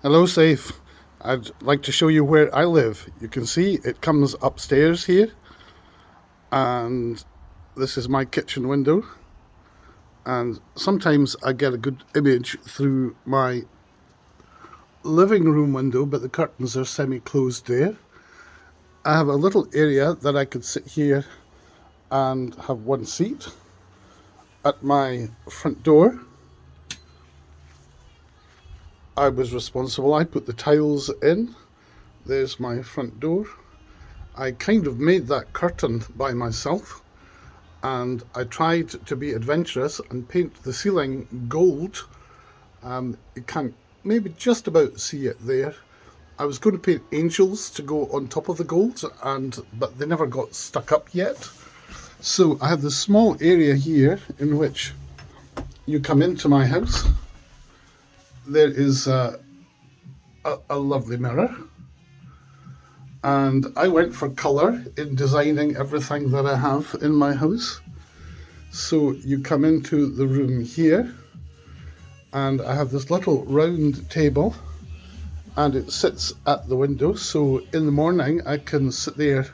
Hello, Safe. I'd like to show you where I live. You can see it comes upstairs here, and this is my kitchen window. And sometimes I get a good image through my living room window, but the curtains are semi closed there. I have a little area that I could sit here and have one seat at my front door. I was responsible, I put the tiles in. There's my front door. I kind of made that curtain by myself, and I tried to be adventurous and paint the ceiling gold. You can't maybe just about see it there. I was going to paint angels to go on top of the gold, but they never got stuck up yet. So I have this small area here in which you come into my house. There is a lovely mirror, and I went for colour in designing everything that I have in my house. So you come into the room here, and I have this little round table, and it sits at the window. So in the morning, I can sit there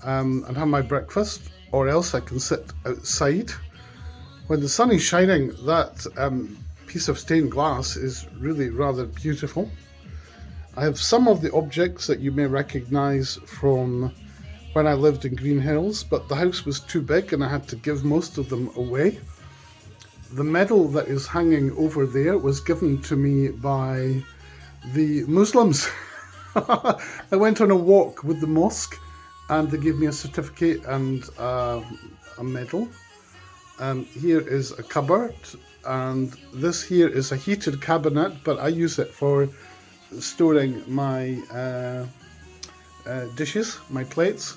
and have my breakfast, or else I can sit outside. When the sun is shining, that piece of stained glass is really rather beautiful. I have some of the objects that you may recognise from when I lived in Green Hills, but the house was too big and I had to give most of them away. The medal that is hanging over there was given to me by the Muslims. I went on a walk with the mosque and they gave me a certificate and a medal. Here is a cupboard, and this here is a heated cabinet, but I use it for storing my dishes, my plates.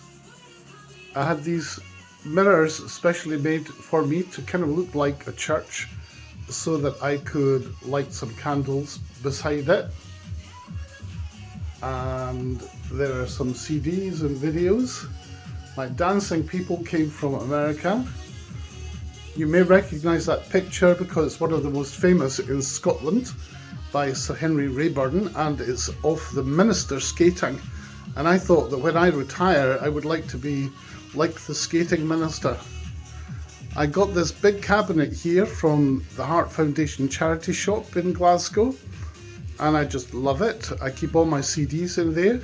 I had these mirrors specially made for me to kind of look like a church so that I could light some candles beside it. And there are some CDs and videos. My dancing people came from America. You may recognise that picture because it's one of the most famous in Scotland by Sir Henry Raeburn, and it's of the minister skating. And I thought that when I retire, I would like to be like the skating minister. I got this big cabinet here from the Heart Foundation charity shop in Glasgow, and I just love it. I keep all my CDs in there.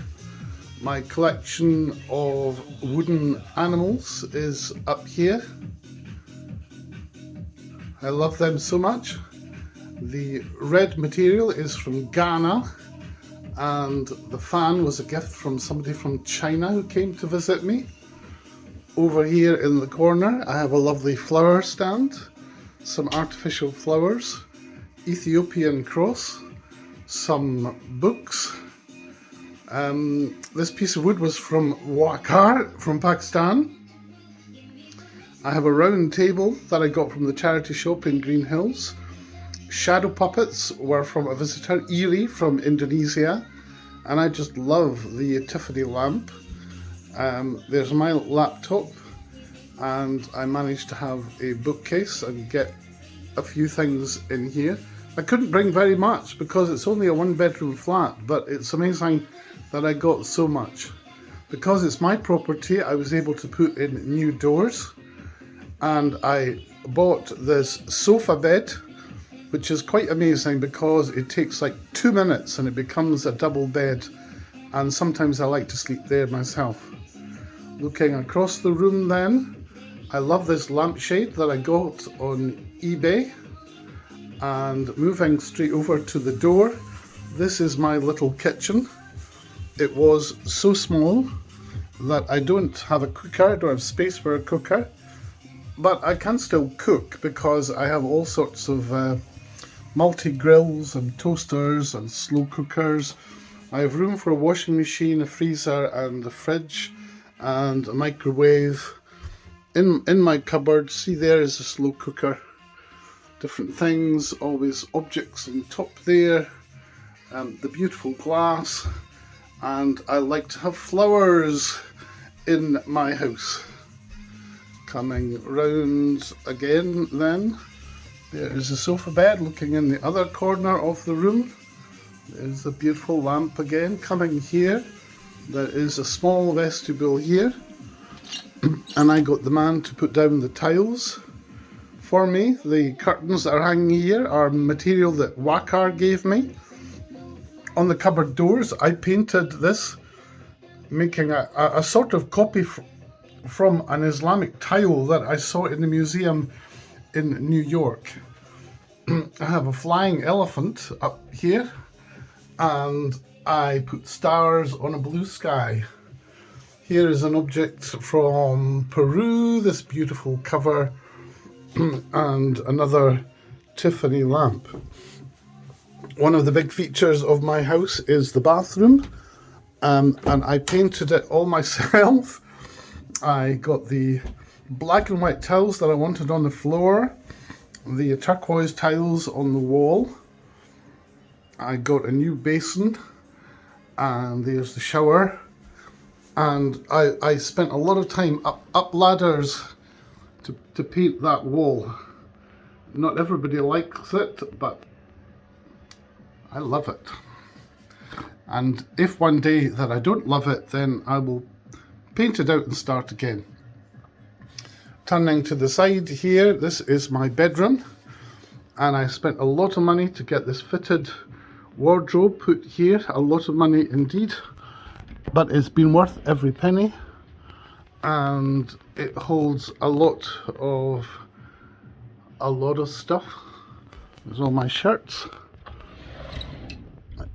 My collection of wooden animals is up here. I love them so much. The red material is from Ghana, and the fan was a gift from somebody from China who came to visit me. Over here in the corner, I have a lovely flower stand, some artificial flowers, Ethiopian cross, some books. This piece of wood was from Wakar, from Pakistan. I have a round table that I got from the charity shop in Green Hills. Shadow puppets were from a visitor, Iri, from Indonesia, and I just love the Tiffany lamp. There's my laptop, and I managed to have a bookcase and get a few things in here. I couldn't bring very much because it's only a one-bedroom flat, but it's amazing that I got so much. Because it's my property, I was able to put in new doors, and I bought this sofa bed, which is quite amazing because it takes like 2 minutes and it becomes a double bed, and sometimes I like to sleep there myself. Looking across the room then, I love this lampshade that I got on eBay. And moving straight over to the door, this is my little kitchen. It was so small that I don't have a cooker, I don't have space for a cooker, but I can still cook because I have all sorts of multi-grills and toasters and slow cookers. I have room for a washing machine, a freezer and a fridge and a microwave. In my cupboard, see there is a slow cooker. Different things, always objects on top there, the beautiful glass, and I like to have flowers in my house. Coming round again then, there is a sofa bed looking in the other corner of the room. There's a beautiful lamp again. Coming here, there is a small vestibule here, and I got the man to put down the tiles for me. The curtains that are hanging here are material that Wakar gave me. On the cupboard doors, I painted this, making a sort of copy from an Islamic tile that I saw in the museum in New York. I have a flying elephant up here, and I put stars on a blue sky. Here is an object from Peru, this beautiful cover, and another Tiffany lamp. One of the big features of my house is the bathroom, and I painted it all myself. I got the black and white tiles that I wanted on the floor, the turquoise tiles on the wall. I got a new basin, and there's the shower, and I spent a lot of time up ladders to paint that wall. Not everybody likes it, but I love it. And if one day that I don't love it, then I will paint it out and start again. Turning to the side here, this is my bedroom, and I spent a lot of money to get this fitted wardrobe put here. A lot of money indeed, but it's been worth every penny, and it holds a lot of stuff. There's all my shirts.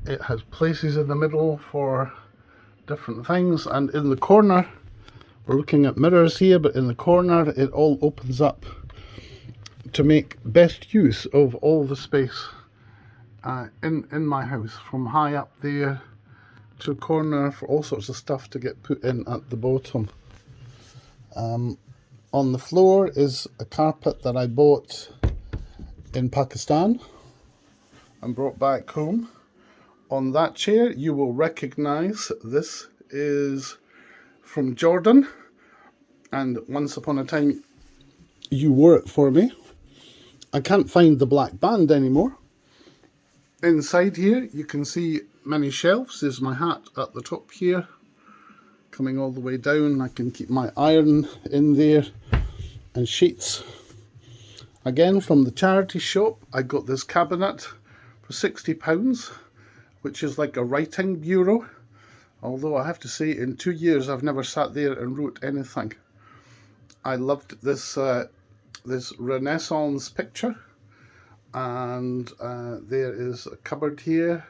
It has places in the middle for different things, and in the corner, we're looking at mirrors here, but in the corner it all opens up to make best use of all the space in my house, from high up there to a corner for all sorts of stuff to get put in at the bottom. On the floor is a carpet that I bought in Pakistan and brought back home. On that chair, you will recognize this is from Jordan, and once upon a time you wore it for me. I can't find the black band anymore. Inside here you can see many shelves. There's my hat at the top here, coming all the way down. I can keep my iron in there, and sheets. Again, from the charity shop, I got this cabinet for £60, which is like a writing bureau, although I have to say in 2 years I've never sat there and wrote anything. I loved this this Renaissance picture, and there is a cupboard here,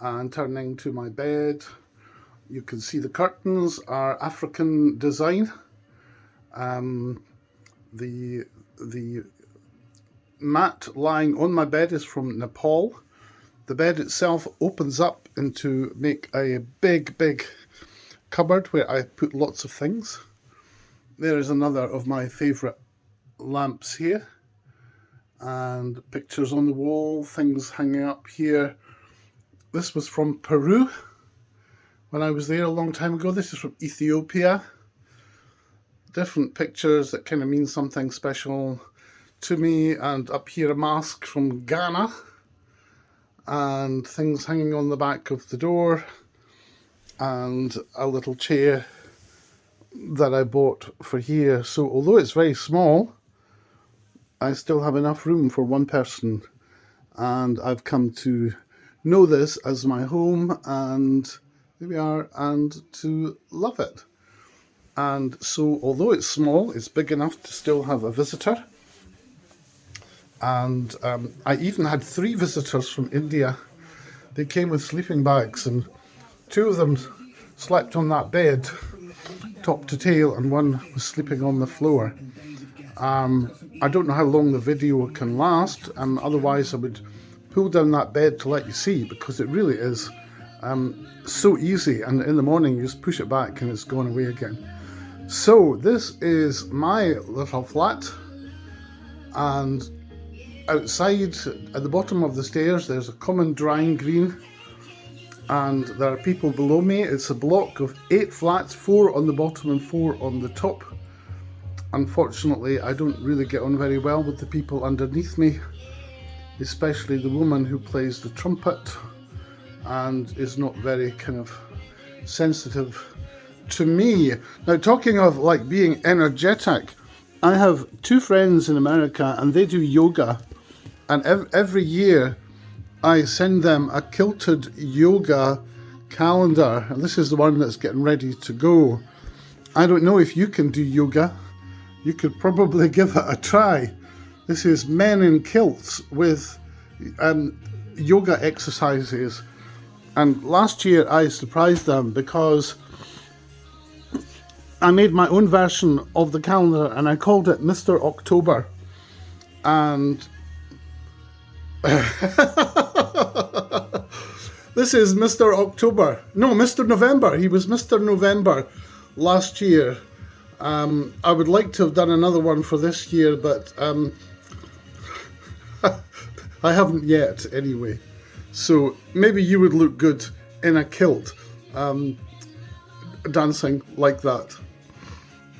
and turning to my bed, you can see the curtains are African design. The mat lying on my bed is from Nepal. The bed itself opens up into make a big cupboard where I put lots of things. There is another of my favourite lamps here, and pictures on the wall, things hanging up here. This was from Peru when I was there a long time ago. This is from Ethiopia. Different pictures that kind of mean something special to me. And up here, a mask from Ghana, and things hanging on the back of the door, and a little chair that I bought for here. So although it's very small, I still have enough room for one person, and I've come to know this as my home, and here we are, and to love it. And so although it's small, it's big enough to still have a visitor. And I even had 3 visitors from India. They came with sleeping bags, and 2 of them slept on that bed top to tail, and 1 was sleeping on the floor. I don't know how long the video can last, otherwise I would pull down that bed to let you see, because it really is so easy, and in the morning you just push it back and it's gone away again. So this is my little flat, and outside at the bottom of the stairs there's a common drying green, and there are people below me. It's a block of 8 flats, 4 on the bottom and 4 on the top. Unfortunately, I don't really get on very well with the people underneath me, especially the woman who plays the trumpet and is not very kind of sensitive to me. Now, talking of like being energetic, I have two friends in America and they do yoga, and every year I send them a quilted yoga calendar, and this is the one that's getting ready to go. I don't know if you can do yoga. You could probably give it a try. This is men in kilts with yoga exercises. And last year I surprised them because I made my own version of the calendar and I called it Mr. October. And this is Mr. October. No, Mr. November. He was Mr. November last year. I would like to have done another one for this year, but I haven't yet anyway. So maybe you would look good in a kilt, dancing like that.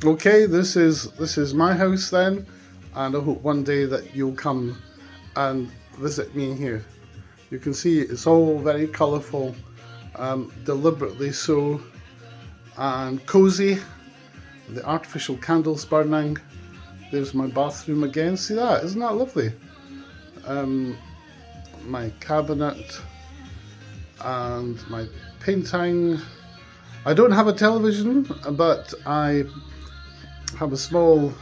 Okay, this is my house then, and I hope one day that you'll come and visit me here. You can see it's all very colourful, deliberately so, and cosy. The artificial candles burning. There's my bathroom again. See that? Isn't that lovely? My cabinet and my painting. I don't have a television, but I have a small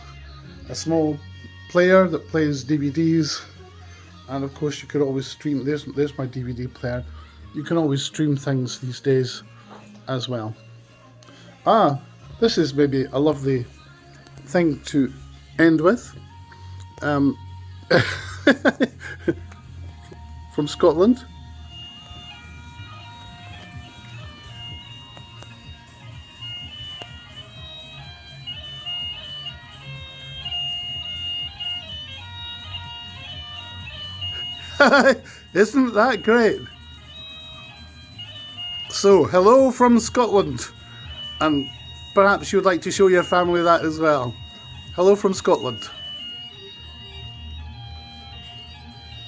player that plays DVDs, and of course you could always stream. There's my DVD player. You can always stream things these days as well. This is maybe a lovely thing to end with. From Scotland. Isn't that great? So, hello from Scotland, and perhaps you'd like to show your family that as well. Hello from Scotland.